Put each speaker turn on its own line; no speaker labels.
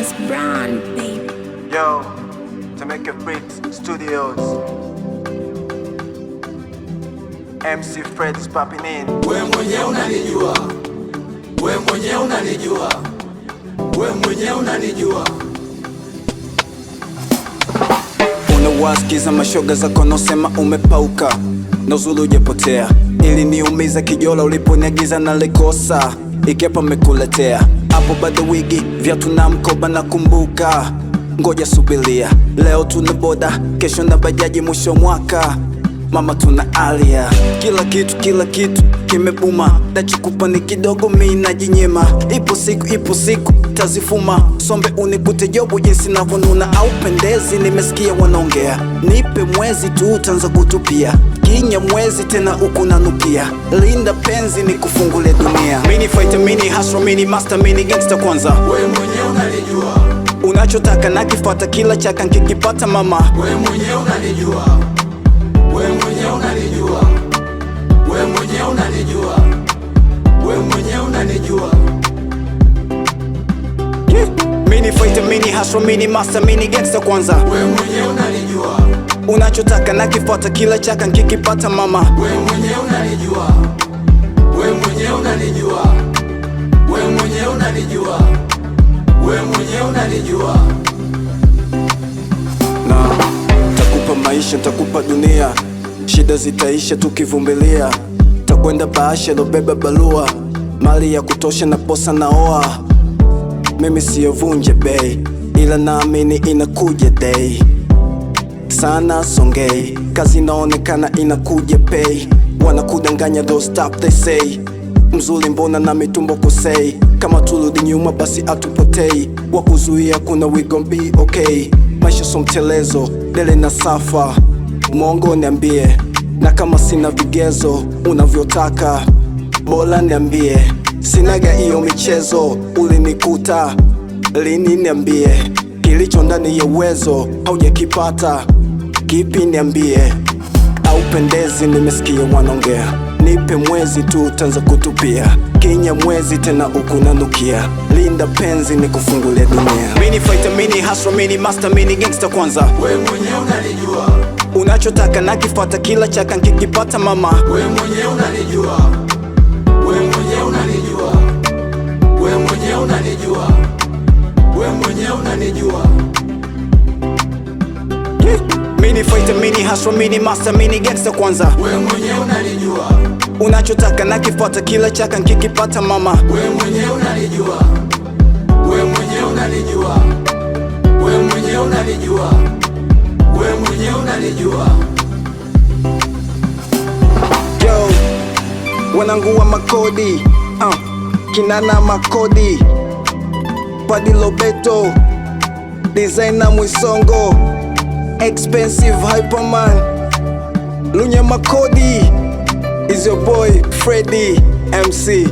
Chris Brown, baby.
Yo, to make a beat studios. MC Fred is popping in.
We mwenye unanijua, we mwenye unanijua, we mwenye unanijua.
Unawasikiza mashoga zako nosema umepauka, nozulu ujepotea. Ili niumiza kijola uliponiagiza na likosa, ikepa mekuletea. Hapo bado wigi, viatu na mkoba na kumbuka. Ngoja subilia, leo tuna boda, kesho na bajaji mwisho mwaka. Mama tuna alia, kila kitu kimebuma. Nachikupa ni kidogo mimi najinyema. Ipo siku tazifuma. Sombe unikute jobu jinsi navonuna. Au pendezi nimesikia wanaongea. Nipe mwezi tu utanza kutupia. Kinya mwezi tena uko nanukia. Linda penzi ni kufungule dunia. Mini fighter, mini hustler, mini master, mini gangster kwanza.
We mwenye unanijua,
unachotaka nakifata kila chaka nkikipata mama.
we mwenye unanijua, we mwenye unanijua, we mwenye unanijua, we mwenye unanijua.
Mini fighter, mini hustler, mini master, mini gangster kwanza.
We mwenye unanijua,
unachotaka nakifata kila chaka nkikipata mama.
we mwenye unanijua, we mwenye unanijua, we mwenye unanijua, we mwenye unanijua.
Na takupa maisha, takupa dunia, shida zitaisha tukivumilia. Takwenda bahasha lobeba balua, mali ya kutosha na posa naoa. Mimi siyovunje bei, ila naamini inakuja day. Sana songei, kazi inaonekana inakuja pay. Wanakudanganya don't stop they say. Mzuri mbona na mitumbo kusei. Kama turudi nyuma basi atupotei. Wakuzuia kuna we gon be okay. Maisha so mtelezo, dele na safa. Mwongo niambie, na kama sina vigezo unavyotaka bora niambie. Sinaga iyo michezo, ulinikuta lini niambie. Kilicho ndani ya uwezo haujakipata kipi niambie. Au pendezi nimesikia wanaongea. Nipe mwezi tu utanza kutupia. Kinya mwezi tena ukunanukia. Linda penzi ni kufungulia dunia. Mini fighter, mini hustler, mini master, mini gangster kwanza.
We mwenye unanijua,
unachotaka nakifata kila chaka nkikipata mama.
we mwenye unanijua, we mwenye unanijua, we mwenye unanijua, we mwenye unanijua.
Mini fighter, mini hustler, mini master, mini gangster kwanza.
We mwenye unanijua,
unachotaka nakifata kila chaka nkikipata mama.
we mwenye unanijua, we mwenye unanijua, we mwenye unanijua, we mwenye unanijua.
Yo, wanangu wa makodi, kinana makodi, Padi Lobeto, designer Mwisongo, expensive hyperman, Lunya Makodi, is your boy Freddy MC.